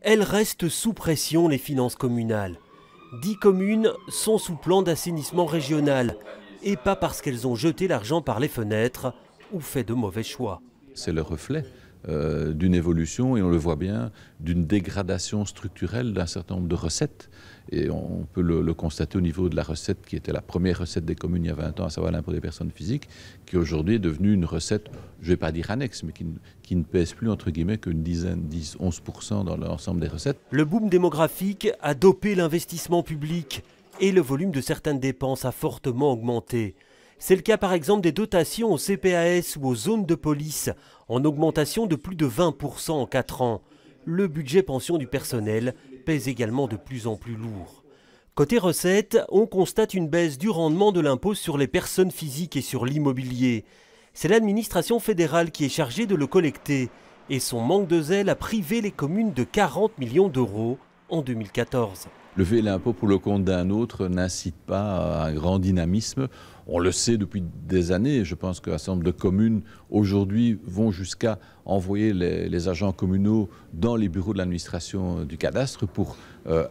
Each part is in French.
Elles restent sous pression, les finances communales. 10 communes sont sous plan d'assainissement régional, et pas parce qu'elles ont jeté l'argent par les fenêtres ou fait de mauvais choix. C'est le reflet d'une évolution, et on le voit bien, d'une dégradation structurelle d'un certain nombre de recettes. Et on peut le constater au niveau de la recette qui était la première recette des communes il y a 20 ans, à savoir l'impôt des personnes physiques, qui aujourd'hui est devenue une recette, je ne vais pas dire annexe, mais qui ne pèse plus entre guillemets qu'une dizaine, 10-11% dans l'ensemble des recettes. Le boom démographique a dopé l'investissement public et le volume de certaines dépenses a fortement augmenté. C'est le cas par exemple des dotations au CPAS ou aux zones de police, en augmentation de plus de 20% en 4 ans. Le budget pension du personnel pèse également de plus en plus lourd. Côté recettes, on constate une baisse du rendement de l'impôt sur les personnes physiques et sur l'immobilier. C'est l'administration fédérale qui est chargée de le collecter et son manque de zèle a privé les communes de 40 millions d'euros en 2014. Lever l'impôt pour le compte d'un autre n'incite pas à un grand dynamisme. On le sait depuis des années. Je pense qu'un certain nombre de communes aujourd'hui vont jusqu'à envoyer les agents communaux dans les bureaux de l'administration du cadastre pour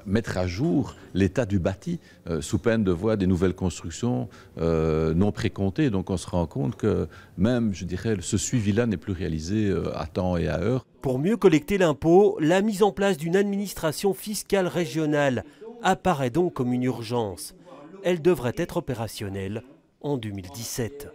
mettre à jour l'état du bâti sous peine de voir des nouvelles constructions non précomptées. Donc on se rend compte que même, je dirais, ce suivi-là n'est plus réalisé à temps et à heure. Pour mieux collecter l'impôt, la mise en place d'une administration fiscale régionale apparaît donc comme une urgence. Elle devrait être opérationnelle en 2017.